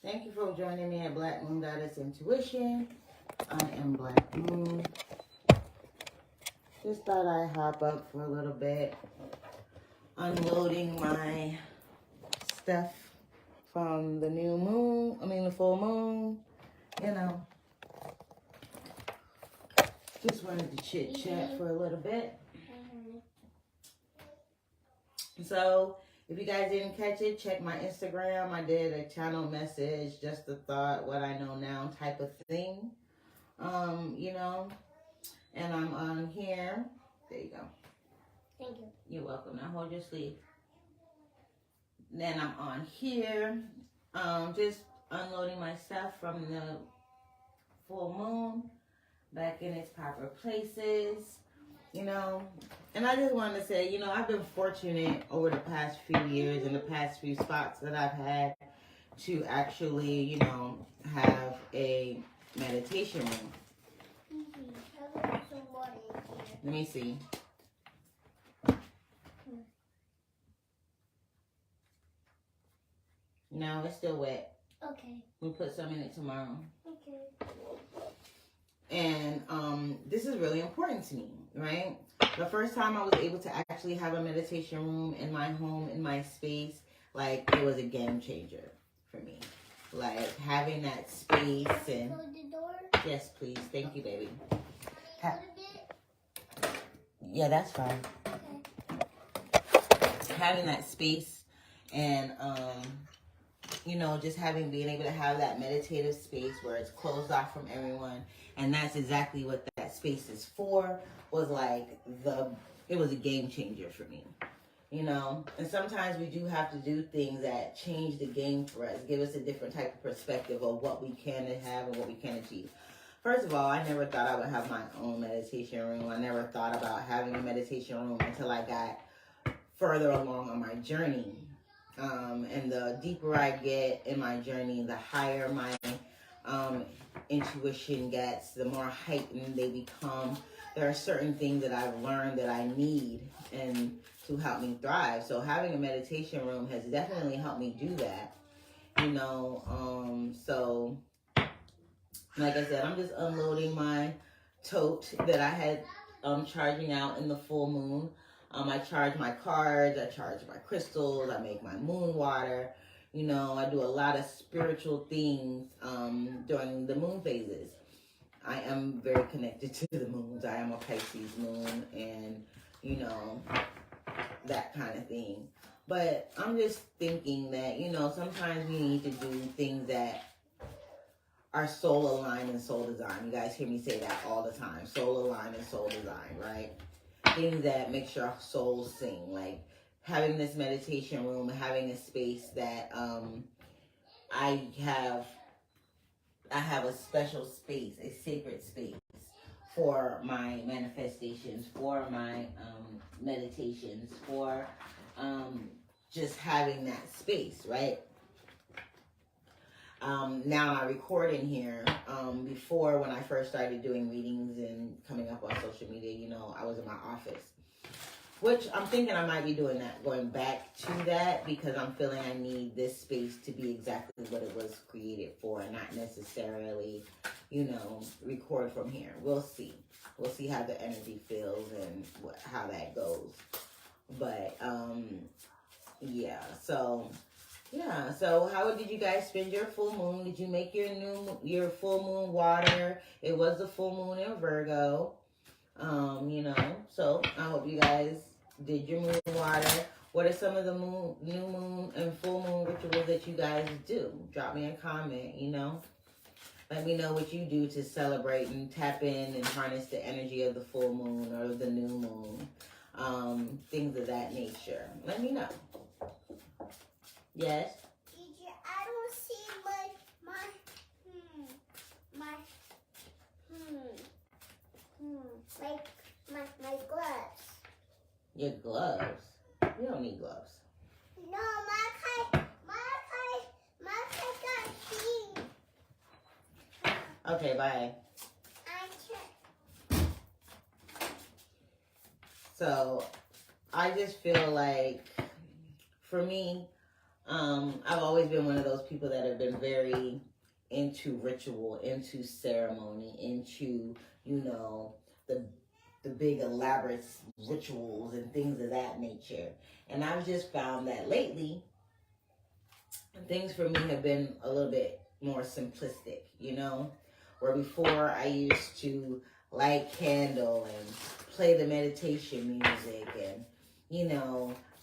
Thank you for joining me at Black Moon Goddess Intuition. I am Black Moon. Just thought I'd hop up for a little bit, unloading my stuff from the the full moon, you know. Just wanted to chit chat for a little bit. So, if you guys didn't catch it, check my Instagram. I did a channel message, just a thought, what I know now type of thing. You know, and I'm on here. There you go. Thank you. You're welcome. Now hold your sleeve. Then I'm on here, just unloading my stuff from the full moon back in its proper places, you know. And I just wanted to say, you know, I've been fortunate over the past few years and the past few spots that I've had to actually, you know, have a meditation room. Let me see. No, it's still wet. Okay. We'll put some in it tomorrow. Okay. And this is really important to me, right? The first time I was able to actually have a meditation room in my home, in my space, like, it was a game changer for me. Like, having that space and... Close the door? Yes, please. Thank you, baby. A little bit? Yeah, that's fine. Okay. Having that space and, you know, just being able to have that meditative space where it's closed off from everyone. And that's exactly what that space is for, was like it was a game changer for me, you know. And sometimes we do have to do things that change the game for us, give us a different type of perspective of what we can have and what we can achieve. First of all, I never thought I would have my own meditation room. I never thought about having a meditation room until I got further along on my journey. And the deeper I get in my journey, the higher my intuition gets, the more heightened they become. There are certain things that I've learned that I need and to help me thrive. So having a meditation room has definitely helped me do that, you know. So like I said, I'm just unloading my tote that I had charging out in the full moon. I charge my cards, I charge my crystals, I make my moon water. You know, I do a lot of spiritual things during the moon phases. I am very connected to the moons. I am a Pisces moon and, you know, that kind of thing. But I'm just thinking that, you know, sometimes we need to do things that are soul aligned and soul design. You guys hear me say that all the time. Soul aligned and soul design, right? Things that make sure our souls sing, like having this meditation room, having a space that I have a special space, a sacred space for my manifestations, for my meditations, for just having that space, right? Now I record in here. Before, when I first started doing readings and coming up on social media, you know, I was in my office, which I'm thinking I might be doing that, going back to that, because I'm feeling I need this space to be exactly what it was created for, and not necessarily, you know, record from here. We'll see. We'll see how the energy feels and how that goes. But yeah. So how did you guys spend your full moon? Did you make your full moon water? It was the full moon in Virgo. You know, so I hope you guys did your moon water. What are some of the new moon and full moon rituals that you guys do? Drop me a comment, you know. Let me know what you do to celebrate and tap in and harness the energy of the full moon or the new moon. Things of that nature. Let me know. Yes? Teacher, I don't see my gloves. Your gloves? You don't need gloves. No, my got pink. Okay, bye. I check. So, I just feel like, for me, I've always been one of those people that have been very into ritual, into ceremony, into, the big elaborate rituals and things of that nature. And I've just found that lately, things for me have been a little bit more simplistic, where before I used to light candle and play the meditation music and,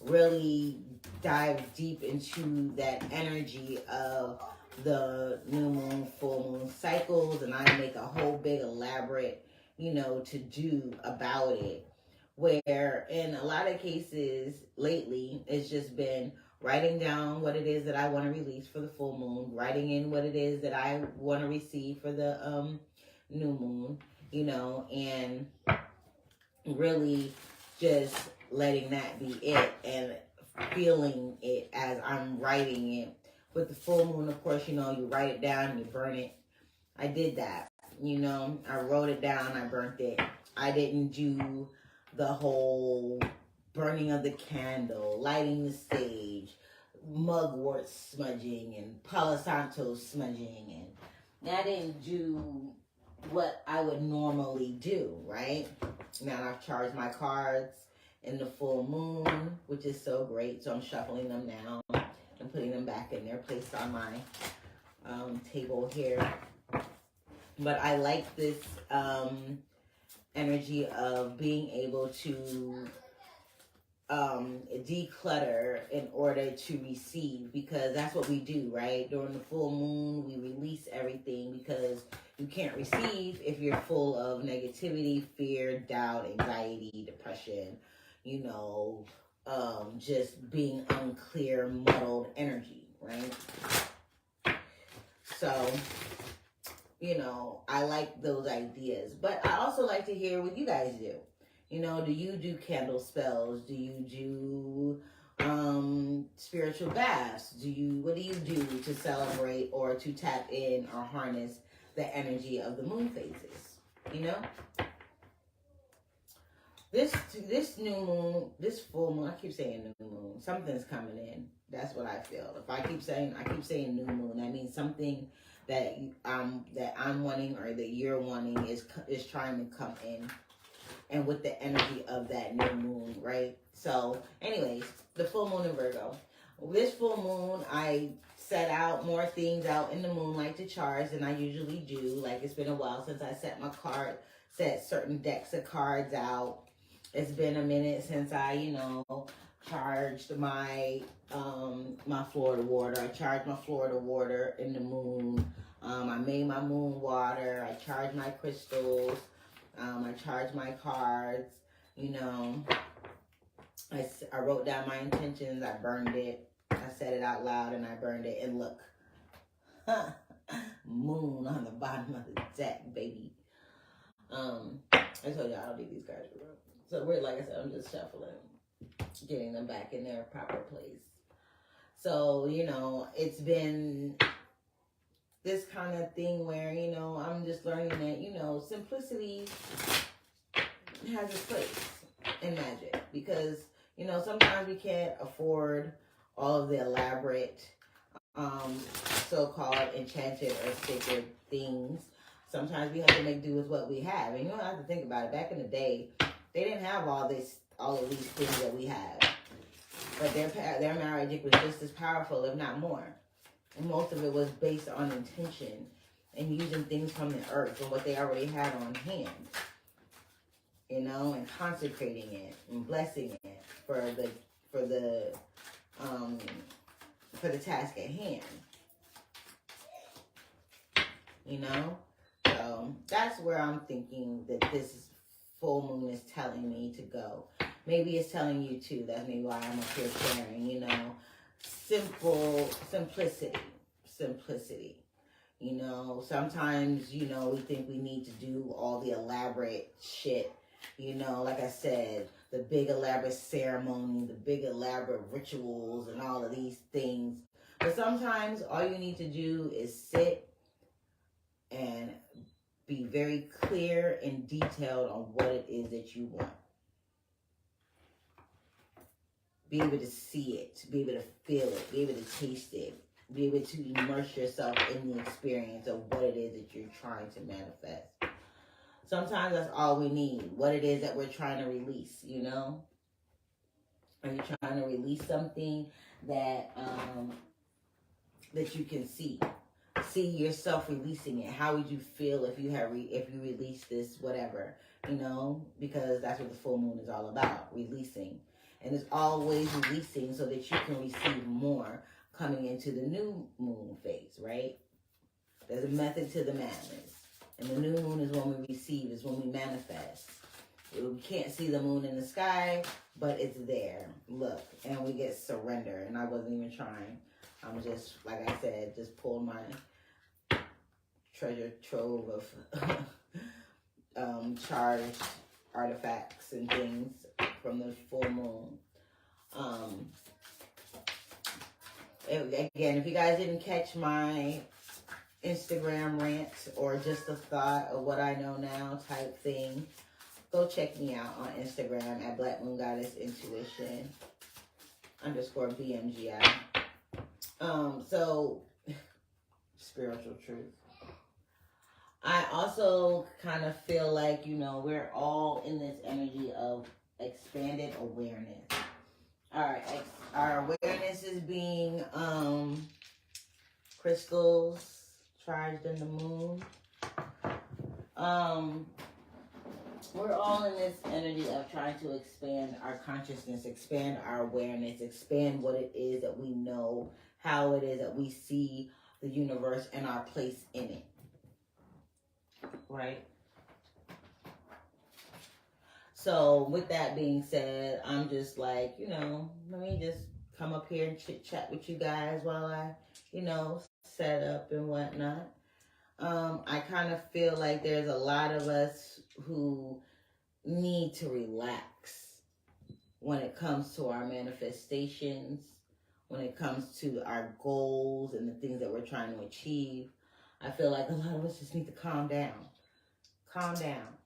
really dive deep into that energy of the new moon, full moon cycles, and I make a whole big elaborate, to do about it. Where in a lot of cases lately, it's just been writing down what it is that I want to release for the full moon, writing in what it is that I want to receive for the new moon, and really just letting that be it and feeling it as I'm writing it. With the full moon, of course, you write it down, you burn it. I did that. I wrote it down, I burnt it. I didn't do the whole burning of the candle, lighting the sage, mugwort smudging, and Palo Santo smudging, and I didn't do what I would normally do, right? Now I've charged my cards in the full moon, which is so great. So I'm shuffling them now and putting them back in their place on my table here. But I like this energy of being able to declutter in order to receive, because that's what we do, right? During the full moon, we release everything, because you can't receive if you're full of negativity, fear, doubt, anxiety, depression, just being unclear, muddled energy, right? So, I like those ideas, but I also like to hear what you guys do. Do you do candle spells? Do you do spiritual baths? What do you do to celebrate or to tap in or harness the energy of the moon phases? This new moon, this full moon, I keep saying new moon, something's coming in. That's what I feel. If I keep saying new moon, that means something that I'm wanting or that you're wanting is trying to come in, and with the energy of that new moon, right? So anyways, the full moon in Virgo. This full moon, I set out more things out in the moonlight to charge than I usually do. Like, it's been a while since I set certain decks of cards out. It's been a minute since I, charged my my Florida water. I charged my Florida water in the moon. I made my moon water. I charged my crystals. I charged my cards. I wrote down my intentions. I burned it. I said it out loud and I burned it. And look, moon on the bottom of the deck, baby. I told you I don't need these cards. So we're, like I said, I'm just shuffling, getting them back in their proper place. So, it's been this kind of thing where, I'm just learning that, simplicity has its place in magic, because, sometimes we can't afford all of the elaborate, so-called enchanted or sacred things. Sometimes we have to make do with what we have. And you don't have to think about it. Back in the day, they didn't have all of these things that we have. But their magic was just as powerful, if not more. And most of it was based on intention and using things from the earth and what they already had on hand. And consecrating it and blessing it for the task at hand. So that's where I'm thinking that this full moon is telling me to go. Maybe it's telling you too. That's maybe why I'm up here sharing, simplicity. Sometimes, we think we need to do all the elaborate shit. Like I said, the big elaborate ceremony, the big elaborate rituals and all of these things. But sometimes all you need to do is sit and be very clear and detailed on what it is that you want. be able to see it, be able to feel it, be able to taste it, be able to immerse yourself in the experience of what it is that you're trying to manifest. Sometimes that's all we need, what it is that we're trying to release, you know? Are you trying to release something that that you can see? See yourself releasing it. How would you feel if you had if you released this, whatever, you know? Because that's what the full moon is all about, releasing. And it's always releasing so that you can receive more coming into the new moon phase, right? There's a method to the madness. And the new moon is when we receive, is when we manifest. We can't see the moon in the sky, but it's there. Look, and we get surrender. And I wasn't even trying. I'm just, like I said, just pulled my treasure trove of charged artifacts and things from the full moon. Again, if you guys didn't catch my Instagram rant or just a thought of what I know now type thing, go check me out on Instagram at Black Moon Goddess Intuition _BMGI. So spiritual truth. I also kind of feel like, you know, we're all in this energy of expanded awareness. Our awareness is being crystals charged in the moon. We're all in this energy of trying to expand our consciousness, expand our awareness, expand what it is that we know, how it is that we see the universe and our place in it. Right? So with that being said, I'm just like, you know, let me just come up here and chit chat with you guys while I, you know, set up and whatnot. I kind of feel like there's a lot of us who need to relax when it comes to our manifestations, when it comes to our goals and the things that we're trying to achieve. I feel like a lot of us just need to calm down. Calm down.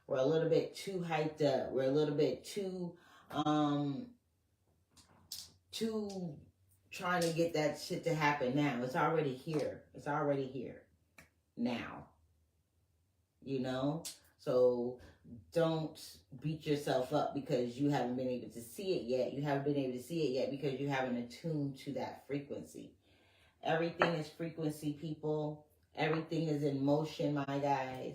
We're a little bit too hyped up. We're a little bit too trying to get that shit to happen now. It's already here. It's already here now. You know? So don't beat yourself up because you haven't been able to see it yet. You haven't been able to see it yet because you haven't attuned to that frequency. Everything is frequency, people. Everything is in motion, my guys.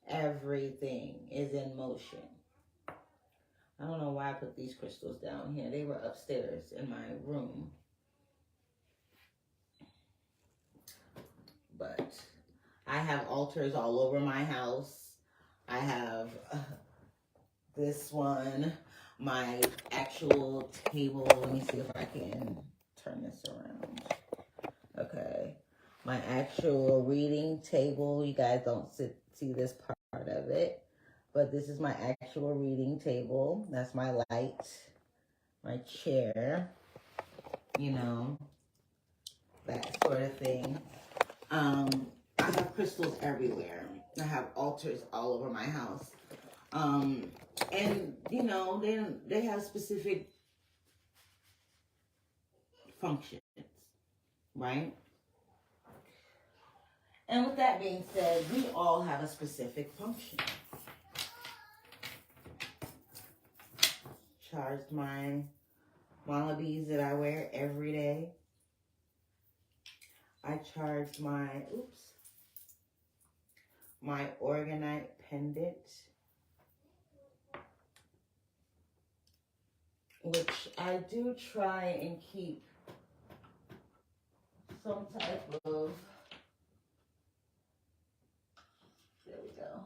Everything is in motion. I don't know why I put these crystals down here. They were upstairs in my room. But I have altars all over my house. I have this one, my actual table. Let me see if I can turn this around. Okay. My actual reading table. You guys don't see this part of it. But this is my actual reading table. That's my light. My chair. You know. That sort of thing. I have crystals everywhere. I have altars all over my house. And, you know, they have specific functions, right? And with that being said, we all have a specific function. Charged my mala beads that I wear every day. I charged my organite pendant, which I do try and keep some type of, there we go.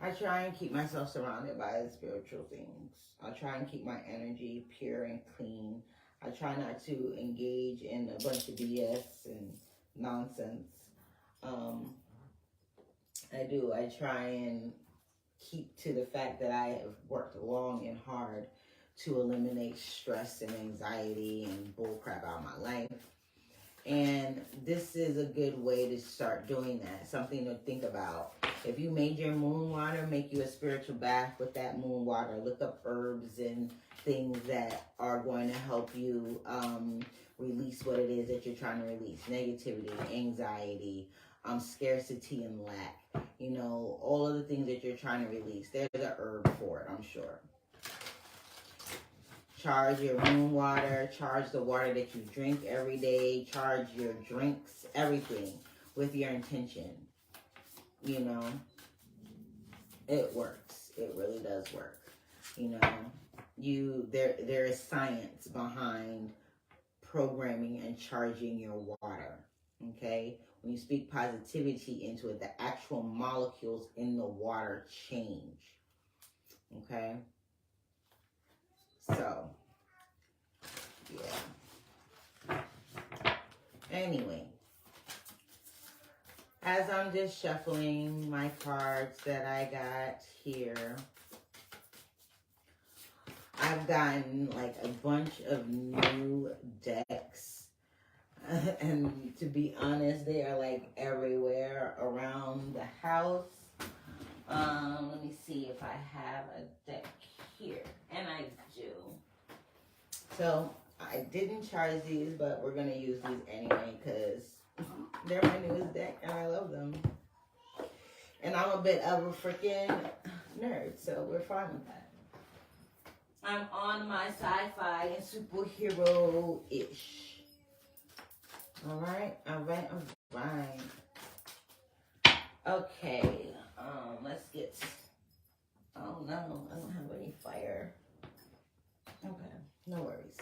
I try and keep myself surrounded by spiritual things. I try and keep my energy pure and clean. I try not to engage in a bunch of BS and nonsense. I try and keep to the fact that I have worked long and hard to eliminate stress and anxiety and bullcrap out of my life. And this is a good way to start doing that. Something to think about. If you made your moon water, make you a spiritual bath with that moon water. Look up herbs and things that are going to help you release what it is that you're trying to release. Negativity, anxiety, scarcity and lack. You know, all of the things that you're trying to release. There's a herb for it, I'm sure. Charge your moon water. Charge the water that you drink every day. Charge your drinks, everything with your intention. You know, it works. It really does work. You know, there is science behind programming and charging your water. Okay? When you speak positivity into it, the actual molecules in the water change. Okay? So, yeah. Anyway, as I'm just shuffling my cards that I got here, I've gotten like a bunch of new decks. And to be honest, they are like everywhere around the house. Let me see if I have a deck here. And I do. So I didn't charge these, but we're going to use these anyway because they're my newest deck and I love them. And I'm a bit of a freaking nerd, so we're fine with that. I'm on my sci-fi and superhero-ish. All right. Okay, let's get, oh no, I don't have any fire. Okay, no worries.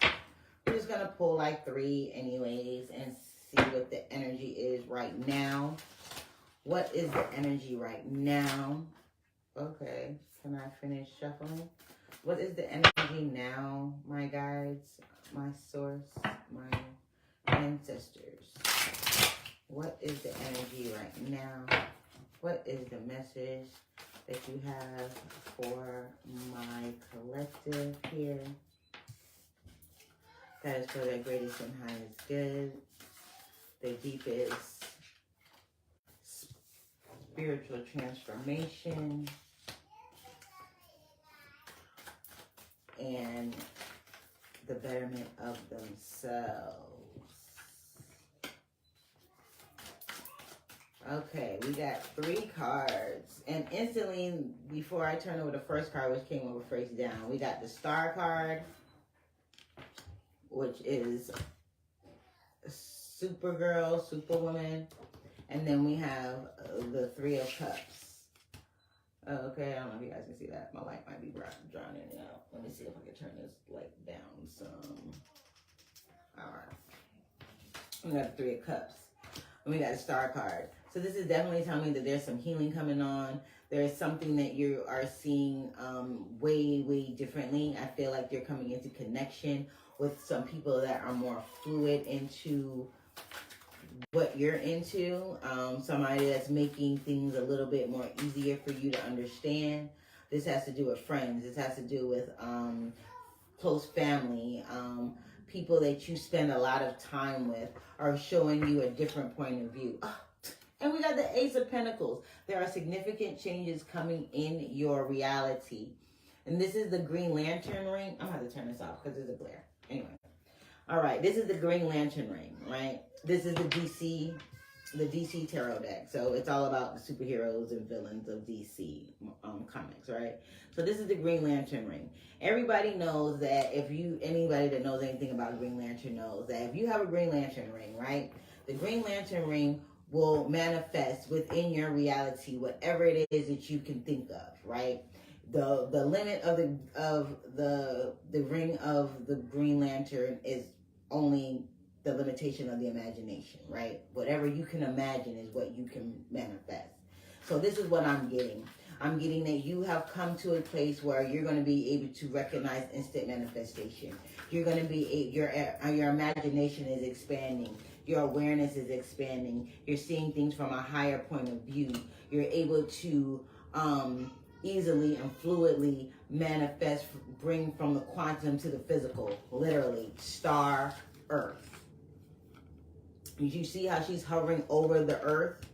We're just gonna pull like 3 anyways and see what the energy is right now. What is the energy right now? Okay, can I finish shuffling? What is the energy now, my guides, my source, my ancestors? What is the energy right now? What is the message that you have for my collective here? That is for their greatest and highest good, their deepest spiritual transformation, and the betterment of themselves. Okay, we got 3 cards. And instantly, before I turn over the first card, which came over face down, we got the Star card, which is Supergirl, Superwoman. And then we have the 3 of Cups. Okay, I don't know if you guys can see that. My light might be drowning it out. Let me see if I can turn this light down some. All right. We got the 3 of Cups. And we got a Star card. So this is definitely telling me that there's some healing coming on. There's something that you are seeing way, way differently. I feel like you're coming into connection with some people that are more fluid into what you're into. Somebody that's making things a little bit more easier for you to understand. This has to do with friends. This has to do with close family. People that you spend a lot of time with are showing you a different point of view. And we got the Ace of Pentacles. There are significant changes coming in your reality. And this is the Green Lantern ring. I'm going to have to turn this off because there's a glare. Anyway. All right. This is the Green Lantern ring, right? This is the DC Tarot deck. So it's all about the superheroes and villains of DC comics, right? So this is the Green Lantern ring. Everybody knows that anybody that knows anything about Green Lantern knows that if you have a Green Lantern ring, right? The Green Lantern ring will manifest within your reality whatever it is that you can think of, right? The limit of the ring of the Green Lantern is only the limitation of the imagination, right? Whatever you can imagine is what you can manifest. So this is what I'm getting. I'm getting that you have come to a place where you're going to be able to recognize instant manifestation. You're going to be, your imagination is expanding. Your awareness is expanding. You're seeing things from a higher point of view. You're able to easily and fluidly manifest, bring from the quantum to the physical, literally, star, earth. You see how she's hovering over the earth?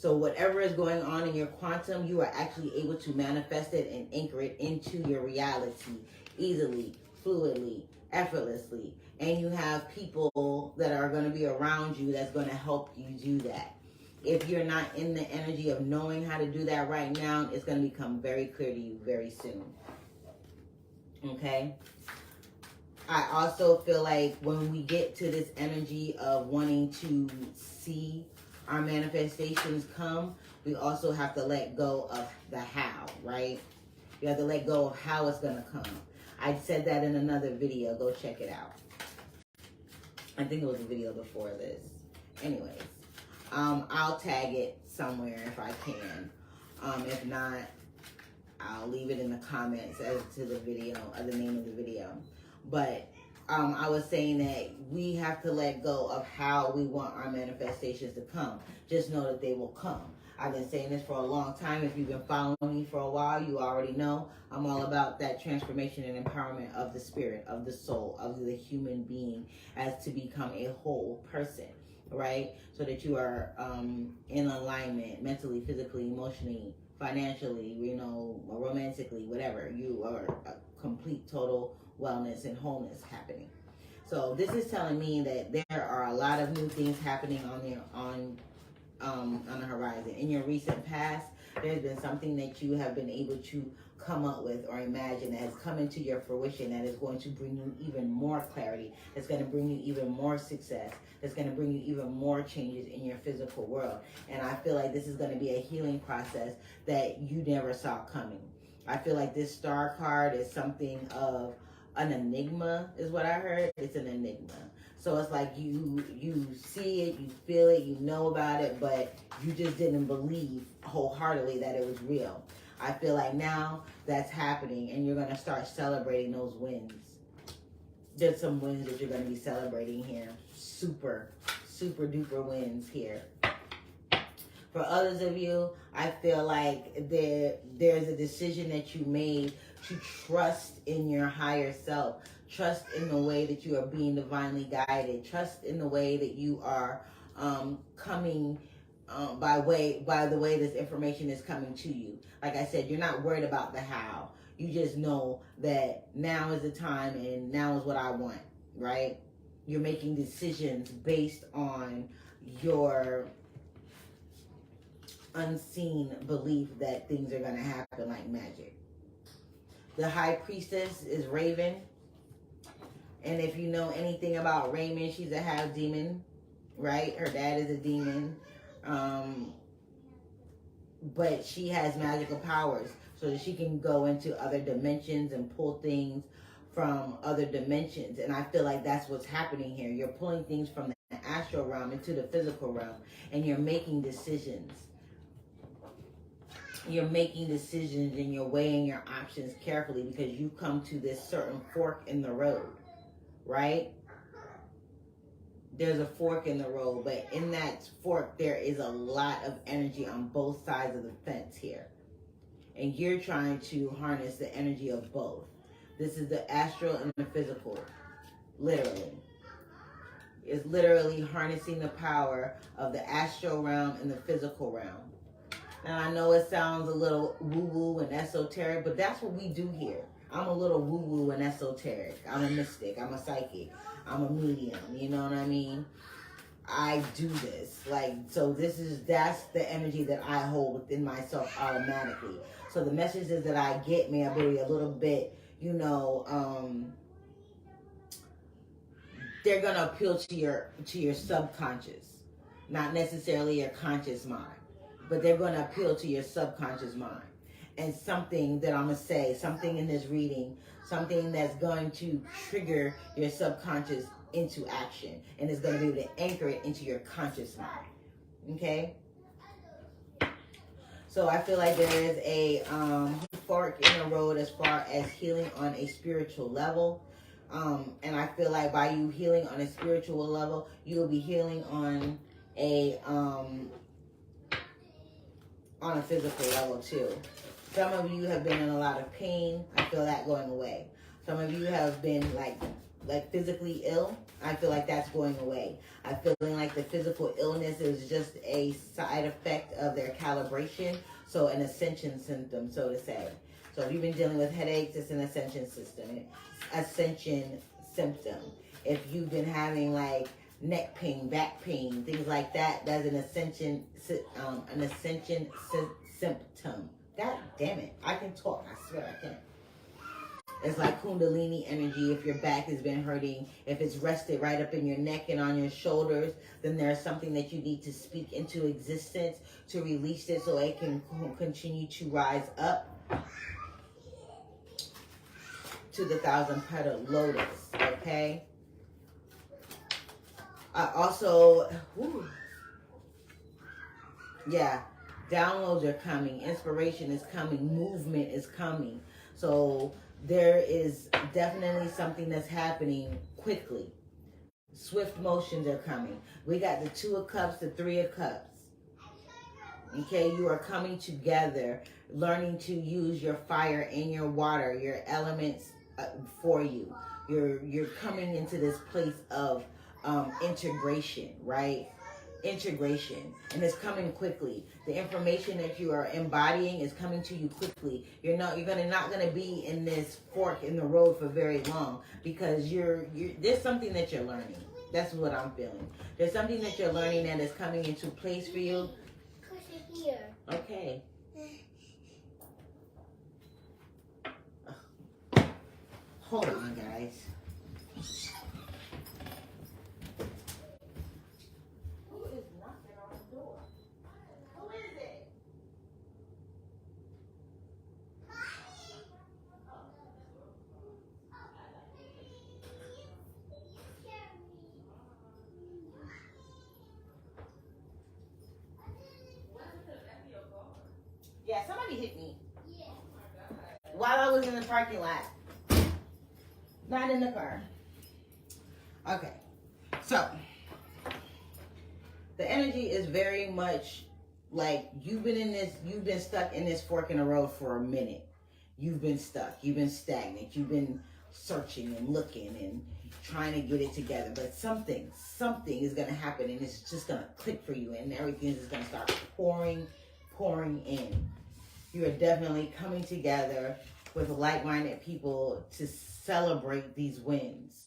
So whatever is going on in your quantum, you are actually able to manifest it and anchor it into your reality easily, fluidly, effortlessly. And you have people that are going to be around you that's going to help you do that. If you're not in the energy of knowing how to do that right now, it's going to become very clear to you very soon. Okay? I also feel like when we get to this energy of wanting to see our manifestations come, we also have to let go of the how, right? You have to let go of how it's going to come. I said that in another video. Go check it out. I think it was a video before this. Anyways, I'll tag it somewhere if I can. If not, I'll leave it in the comments as to the video, or the name of the video. But I was saying that we have to let go of how we want our manifestations to come. Just know that they will come. I've been saying this for a long time. If you've been following me for a while, you already know I'm all about that transformation and empowerment of the spirit, of the soul, of the human being, as to become a whole person, right? So that you are in alignment mentally, physically, emotionally, financially, romantically, whatever. You are a complete, total wellness and wholeness happening. So this is telling me that there are a lot of new things happening on the horizon. In your recent past, there's been something that you have been able to come up with or imagine that has come into your fruition that is going to bring you even more clarity, that's going to bring you even more success, that's going to bring you even more changes in your physical world. And I feel like this is going to be a healing process that you never saw coming. I feel like this star card is something of an enigma, is what I heard. It's an enigma. So it's like you see it, you feel it, you know about it, but you just didn't believe wholeheartedly that it was real. I feel like now that's happening, and you're going to start celebrating those wins. There's some wins that you're going to be celebrating here. Super, super duper wins here. For others of you, I feel like there's a decision that you made to trust in your higher self. Trust in the way that you are being divinely guided. Trust in the way that you are coming by the way this information is coming to you. Like I said, you're not worried about the how. You just know that now is the time and now is what I want, right? You're making decisions based on your unseen belief that things are going to happen like magic. The high priestess is Raven. And if you know anything about Raven, she's a half demon, right? Her dad is a demon. But she has magical powers so that she can go into other dimensions and pull things from other dimensions. And I feel like that's what's happening here. You're pulling things from the astral realm into the physical realm, and you're making decisions. You're making decisions and you're weighing your options carefully because you come to this certain fork in the road, right? There's a fork in the road, but in that fork, there is a lot of energy on both sides of the fence here. And you're trying to harness the energy of both. This is the astral and the physical, literally. It's literally harnessing the power of the astral realm and the physical realm. Now, I know it sounds a little woo-woo and esoteric, but that's what we do here. I'm a little woo-woo and esoteric. I'm a mystic. I'm a psychic. I'm a medium. You know what I mean? I do this. That's the energy that I hold within myself automatically. So the messages that I get may be a little bit, they're going to appeal to your subconscious, not necessarily your conscious mind. But they're going to appeal to your subconscious mind. And something that I'm going to say, something in this reading, something that's going to trigger your subconscious into action. And it's going to be able to anchor it into your conscious mind. Okay? So I feel like there is a fork in the road as far as healing on a spiritual level. And I feel like by you healing on a spiritual level, you will be healing on a physical level too. Some of you have been in a lot of pain. I feel that going away. Some of you have been like physically ill, I feel like that's going away. I feeling like the physical illness is just a side effect of their calibration. So an ascension symptom, so to say. So if you've been dealing with headaches, it's an ascension symptom. If you've been having like neck pain, back pain, things like that, that's an ascension symptom. God damn it, I can talk. I swear I can. It's like Kundalini energy. If your back has been hurting, if it's rested right up in your neck and on your shoulders, then there's something that you need to speak into existence to release it so it can continue to rise up to the 1,000-petal lotus, okay? Also, downloads are coming, inspiration is coming, movement is coming. So there is definitely something that's happening quickly. Swift motions are coming. We got the 2 of Cups, the 3 of Cups. Okay, you are coming together, learning to use your fire and your water, your elements for you. You're coming into this place of integration, right? Integration, and it's coming quickly. The information that you are embodying is coming to you quickly. You're not gonna be in this fork in the road for very long, because there's something that you're learning. That's what I'm feeling. There's something that you're learning that is coming into place for you. Here. Okay. Hold on, guys. Yeah, somebody hit me. Yeah. While I was in the parking lot. Not in the car. Okay. So, the energy is very much like you've been stuck in this fork in the road for a minute. You've been stuck. You've been stagnant. You've been searching and looking and trying to get it together. But something is going to happen, and it's just going to click for you, and everything is just going to start pouring in. You are definitely coming together with like-minded people to celebrate these wins.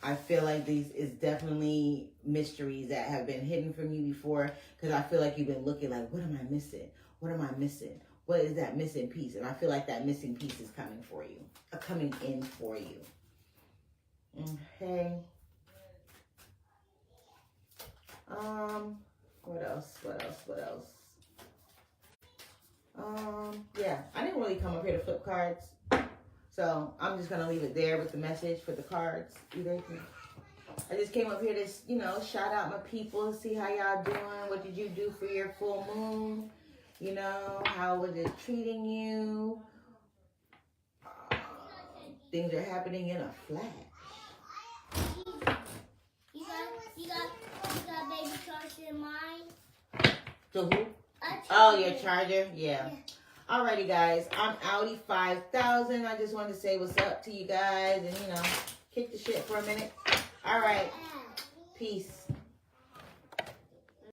I feel like these is definitely mysteries that have been hidden from you before, because I feel like you've been looking like, what am I missing? What am I missing? What is that missing piece? And I feel like that missing piece is coming for you, coming in for you. Okay. What else? Yeah, I didn't really come up here to flip cards. So I'm just going to leave it there with the message for the cards. I just came up here to, shout out my people, see how y'all doing. What did you do for your full moon? How was it treating you? Things are happening in a flash. You got baby charger in mine? So who? Oh, your charger? Yeah. Alrighty, guys. I'm Audi 5000. I just wanted to say what's up to you guys and, kick the shit for a minute. All right. Peace.